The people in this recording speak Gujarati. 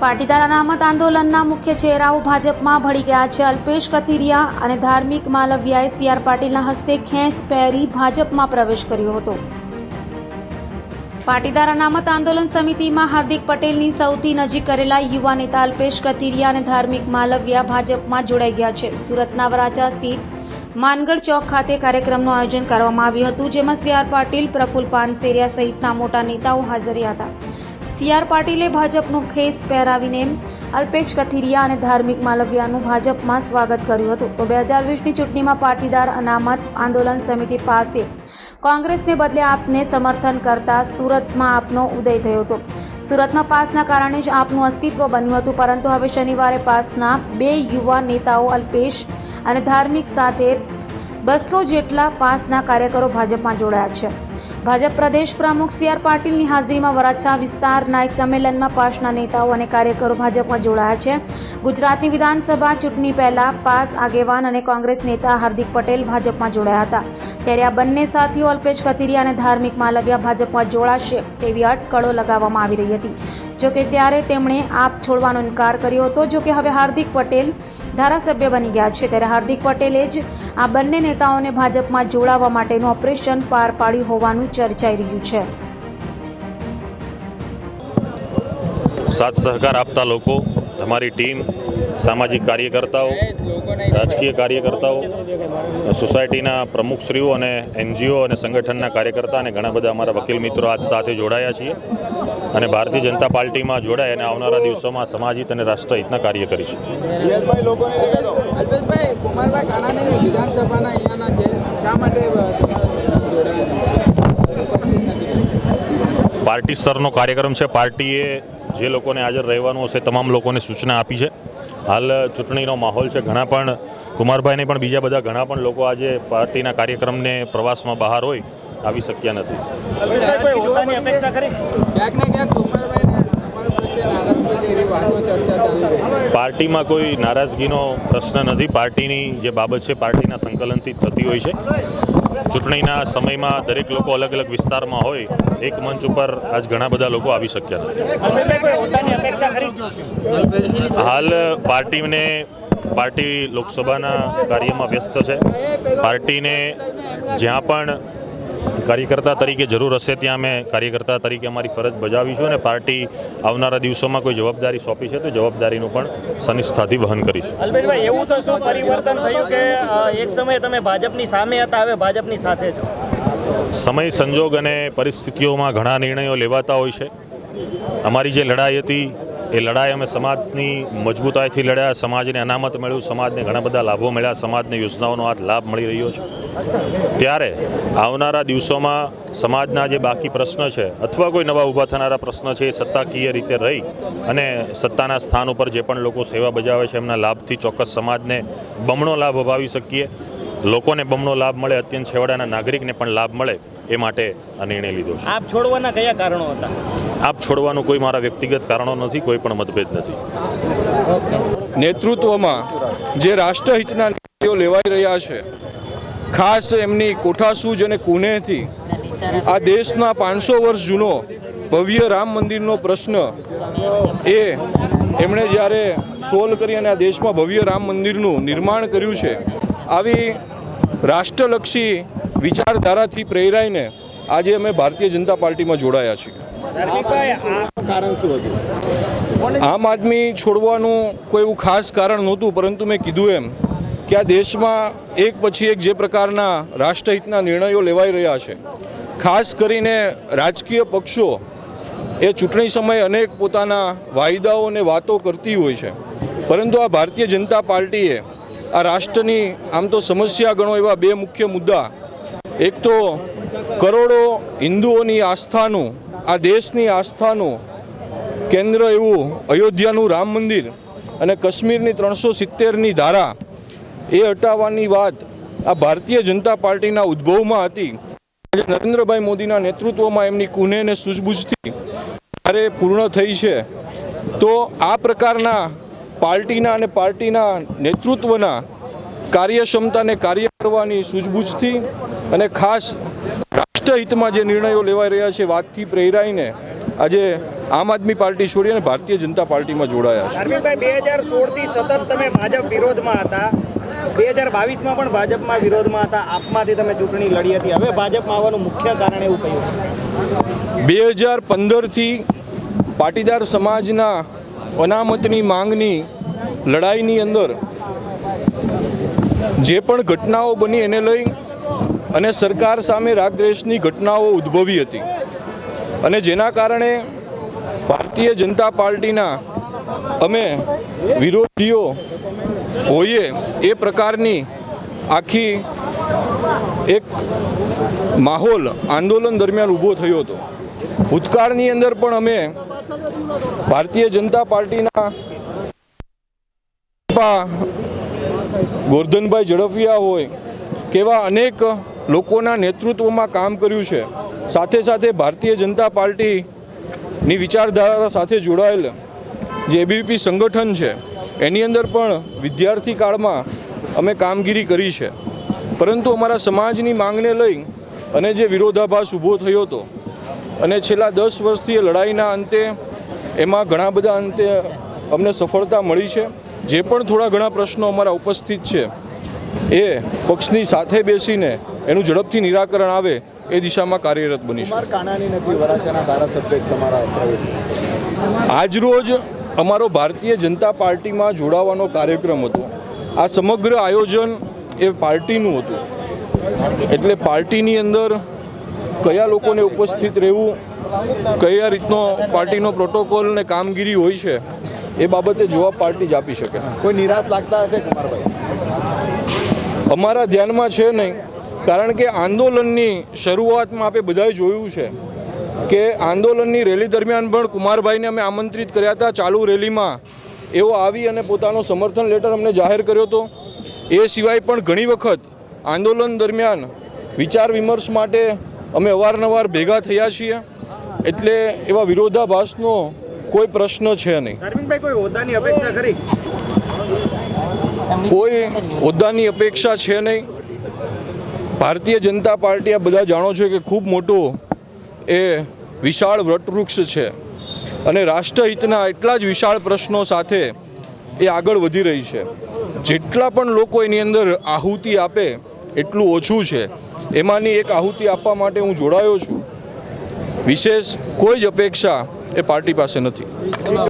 પાટીદાર અનામત આંદોલનના મુખ્ય ચહેરાઓ ભાજપમાં ભળી ગયા છે. અલ્પેશ કથિરિયા અને ધાર્મિક માલવિયાએ સી.આર. પાટીલના હસ્તે ખેસ પહેરી ભાજપમાં પ્રવેશ કર્યો હતો. પાટીદાર અનામત આંદોલન સમિતિમાં હાર્દિક પટેલની સૌથી નજીક કરેલા યુવા નેતા અલ્પેશ કથિરિયા અને ધાર્મિક માલવિયા ભાજપમાં જોડાઈ ગયા છે. સુરતના વરાછા સ્થિત માનગઢ ચોક ખાતે કાર્યક્રમનું આયોજન કરવામાં આવ્યું હતું, જેમાં સી.આર. પાટીલ, પ્રફુલ્લ પાનસેરિયા સહિતના મોટા નેતાઓ હાજર રહ્યા હતા. સી.આર. પાટીલે ભાજપનું ખેસ પહેરાવીને અલ્પેશ કથિરિયા અને ધાર્મિક માલવિયાનું ભાજપમાં સ્વાગત કર્યું હતું. તો 2020ની ચૂંટણીમાં પાટીદાર અનામત આંદોલન સમિતિ પાસે કોંગ્રેસને બદલે આપને સમર્થન કરતા સુરતમાં આપનો ઉદય થયો હતો. સુરતમાં પાસના કારણે જ આપનું અસ્તિત્વ બન્યું હતું, પરંતુ હવે શનિવારે પાસના બે યુવા નેતાઓ અલ્પેશ અને ધાર્મિક સાથે 200 જેટલા પાસના કાર્યકરો ભાજપમાં જોડાયા છે. ભાજપ પ્રદેશ પ્રમુખ સી.આર. પાટીલની હાજરીમાં વરાછા વિસ્તારના એક સંમેલનમાં પાસના નેતાઓ અને કાર્યકરો ભાજપમાં જોડાયા છે. ગુજરાતની વિધાનસભા ચૂંટણી પહેલા પાસ આગેવાન અને કોંગ્રેસ નેતા હાર્દિક પટેલ ભાજપમાં જોડાયા હતા. ત્યારે આ બંને સાથીઓ અલ્પેશ કથિરિયા અને ધાર્મિક માલવિયા ભાજપમાં જોડાશે તેવી અટકળો લગાવવામાં આવી રહી હતી. જોકે ત્યારે તેમણે આપ છોડવાનો ઇનકાર કર્યો હતો. જોકે હવે હાર્દિક પટેલ ધારાસભ્ય બની ગયા છે. ત્યારે હાર્દિક પટેલે જ આ બંને નેતાઓને ભાજપમાં જોડાવા માટેનું ઓપરેશન પાર પાડ્યું હોવાનું ચર્ચાઈ રહ્યું છે. સાથ સહકાર આપતા લોકો, અમારી ટીમ, સામાજિક કાર્યકર્તાઓ, રાજકીય કાર્યકર્તાઓ, સોસાયટીના પ્રમુખશ્રીઓ અને એનજીઓ અને સંગઠનના કાર્યકર્તા અને ઘણા બધા અમારા વકીલ મિત્રો આજ સાથે જોડાયા છીએ અને ભારતીય જનતા પાર્ટીમાં જોડાય અને આવનારા દિવસોમાં સમાજહિત અને રાષ્ટ્રહિતના કાર્ય કરીશું. પાર્ટી સ્તરનો કાર્યક્રમ છે. પાર્ટીએ જે લોકોને હાજર રહેવાનું હશે તમામ લોકોને સૂચના આપી છે. હાલ ચૂંટણીનો માહોલ છે. ઘણા પણ કુમારભાઈને પણ બીજા બધા ઘણા પણ લોકો આજે પાર્ટીના કાર્યક્રમને પ્રવાસમાં બહાર હોય આવી શક્યા નથી. પાર્ટીમાં કોઈ નારાજગીનો પ્રશ્ન નથી. પાર્ટીની જે બાબત છે પાર્ટીના સંકલનથી થતી હોય છે. ચૂંટણીના સમયમાં દરેક લોકો અલગ અલગ વિસ્તારમાં હોય, એક મંચ ઉપર આજ ઘણા બધા લોકો આવી શક્યા નથી. હાલ પાર્ટી લોકસભાના કાર્યમાં વ્યસ્ત છે. પાર્ટીને જ્યાં પણ કાર્યકર્તા તરીકે જરૂર હશે ત્યાં અમે કાર્યકર્તા તરીકે અમારી ફરજ બજાવીશું અને પાર્ટી આવનારા દિવસોમાં કોઈ જવાબદારી સોંપી છે તો જવાબદારીનું પણ સનિષ્ઠાથી વહન કરીશું. અલ્પેશભાઈ, એવું તો શું પરિવર્તન થયું કે એક સમયે તમે ભાજપની સામે હતા, હવે ભાજપની સાથે છો? સમય, સંજોગ અને પરિસ્થિતિઓમાં ઘણા નિર્ણયો લેવાતા હોય છે. અમારી જે લડાઈ હતી એ લડાઈ અમે સમાજની મજબૂતાઈથી લડ્યા. સમાજને અનામત મળ્યું, સમાજને ઘણા બધા લાભો મળ્યા, સમાજને યોજનાઓનો આ લાભ મળી રહ્યો છે. ત્યારે આવનારા દિવસોમાં સમાજના જે બાકી પ્રશ્ન છે અથવા કોઈ નવા ઊભા થનારા પ્રશ્ન છે એ સત્તાકીય રીતે રહી અને સત્તાના સ્થાન ઉપર જે પણ લોકો સેવા બજાવે છે એમના લાભથી ચોક્કસ સમાજને બમણો લાભ અપાવી શકીએ. લોકોને બમણો લાભ મળે, અત્યંત છેવાડાના નાગરિકને પણ લાભ મળે એ માટે આ નિર્ણય લીધો છે. આપ છોડવાના કયા કારણો હતા? આપ છોડવાનું કોઈ મારા વ્યક્તિગત કારણો નથી, કોઈ પણ મતભેદ નથી. નેતૃત્વમાં જે રાષ્ટ્રહિતના નિર્ણયો લેવાઈ રહ્યા છે, ખાસ એમની કોઠાસૂઝ અને કુનેહથી આ દેશના 500 વર્ષ જૂનો ભવ્ય રામ મંદિરનો પ્રશ્ન એ એમણે જ્યારે સોલ્વ કરી અને આ દેશમાં ભવ્ય રામ મંદિરનું નિર્માણ કર્યું છે, આવી રાષ્ટ્રલક્ષી વિચારધારાથી પ્રેરાઈને આજે અમે ભારતીય જનતા પાર્ટીમાં જોડાયા છીએ. આમ આદમી છોડવાનું કોઈ એવું ખાસ કારણ નહોતું, પરંતુ મેં કીધું એમ કે આ દેશમાં એક પછી એક જે પ્રકારના રાષ્ટ્રહિતના નિર્ણયો લેવાઈ રહ્યા છે, ખાસ કરીને રાજકીય પક્ષો એ ચૂંટણી સમયે અનેક પોતાના વાયદાઓ અને વાતો કરતી હોય છે, પરંતુ આ ભારતીય જનતા પાર્ટીએ આ રાષ્ટ્રની આમ તો સમસ્યા ગણો એવા બે મુખ્ય મુદ્દા, એક તો કરોડો હિન્દુઓની આસ્થાનું, આ દેશની આસ્થાનું કેન્દ્ર એવું અયોધ્યાનું રામ મંદિર અને કાશ્મીરની 370ની ધારા એ હટાવવાની વાત આ ભારતીય જનતા પાર્ટીના ઉદ્ભવમાં હતી. આજે નરેન્દ્રભાઈ મોદીના નેતૃત્વમાં એમની કુનેહ અને સૂઝબૂઝથી જ્યારે પૂર્ણ થઈ છે, તો આ પ્રકારના પાર્ટીના અને પાર્ટીના નેતૃત્વના કાર્યક્ષમતાને કાર્ય કરવાની સૂઝબૂઝથી અને ખાસ રાષ્ટ્રહિતમાં જે નિર્ણયો લેવાઈ રહ્યા છે વાતથી પ્રેરાઈને આજે આમ આદમી પાર્ટી છોડી અને ભારતીય જનતા પાર્ટીમાં જોડાયા છે. ધાર્મિકભાઈ 2016 થી સતત તમે ભાજપ વિરોધમાં હતા, 2022માં પણ ભાજપમાં વિરોધમાં હતા, આપમાંથી તમે ચૂંટણી લડી હતી, હવે ભાજપમાં આવવાનું મુખ્ય કારણ એવું કહ્યું? 2015થી પાટીદાર સમાજના અનામતની માંગની લડાઈની અંદર જે પણ ઘટનાઓ બની એને લઈ અને સરકાર સામે રાગદ્વેષની ઘટનાઓ ઉદ્ભવી હતી અને જેના કારણે ભારતીય જનતા પાર્ટીના અમે વિરોધીઓ હોઈએ એ પ્રકારની આખી એક માહોલ આંદોલન દરમિયાન ઊભો થયો હતો. ભૂતકાળની અંદર પણ અમે ભારતીય જનતા પાર્ટીના ગોરધનભાઈ ઝડફિયા હોય કેવા અનેક લોકોના નેતૃત્વમાં કામ કર્યું છે. સાથે સાથે ભારતીય જનતા પાર્ટીની વિચારધારા સાથે જોડાયેલ જે એબીવીપી સંગઠન છે એની અંદર પણ વિદ્યાર્થી કાળમાં અમે કામગીરી કરી છે. પરંતુ અમારા સમાજની માંગને લઈ અને જે વિરોધાભાસ ઊભો થયો હતો અને છેલ્લા 10 વર્ષથી લડાઈના અંતે એમાં ઘણા બધા અંતે અમને સફળતા મળી છે. જે પણ થોડા ઘણા પ્રશ્નો અમારા ઉપસ્થિત છે એ પક્ષની સાથે બેસીને એનું ઝડપથી નિરાકરણ આવે એ દિશામાં કાર્યરત બનીશું. આજરોજ અમારો ભારતીય જનતા પાર્ટીમાં જોડાવાનો કાર્યક્રમ હતો. આ સમગ્ર આયોજન એ પાર્ટીનું હતું, એટલે પાર્ટીની અંદર કયા લોકોને ઉપસ્થિત રહેવું, કયા રીતનો પાર્ટીનો પ્રોટોકોલ ને કામગીરી હોય છે એ બાબતે જવાબ પાર્ટી જ આપી શકે. કોઈ નિરાશ લાગતા હશે કુમારભાઈ? અમારા ધ્યાનમાં છે નહીં, કારણ કે આંદોલનની શરૂઆતમાં આપણે બધાએ જોયું છે કે આંદોલનની રેલી દરમિયાન પણ કુમારભાઈને અમે આમંત્રિત કર્યા હતા. ચાલુ રેલીમાં એઓ આવી અને પોતાનો સમર્થન લેટર અમને જાહેર કર્યો હતો. એ સિવાય પણ ઘણી વખત આંદોલન દરમિયાન વિચાર વિમર્શ માટે અમે અવારનવાર ભેગા થયા છીએ, એટલે એવા વિરોધાભાસનો કોઈ પ્રશ્ન છે નહીં. ધાર્મિકભાઈ, કોઈ હોદ્દાની અપેક્ષા ખરી? કોઈ હોદ્દાની અપેક્ષા છે નહીં. ભારતીય જનતા પાર્ટી આ બધા જાણો છો કે ખૂબ મોટો એ વિશાળ વટવૃક્ષ છે અને રાષ્ટ્રહિતના એટલા જ વિશાળ પ્રશ્નો સાથે એ આગળ વધી રહી છે. જેટલા પણ લોકો એની અંદર આહુતિ આપે એટલું ઓછું છે. એમાંની એક આહુતિ આપવા માટે હું જોડાયો છું. વિશેષ કોઈ જ અપેક્ષા એ પાર્ટી પાસે નથી.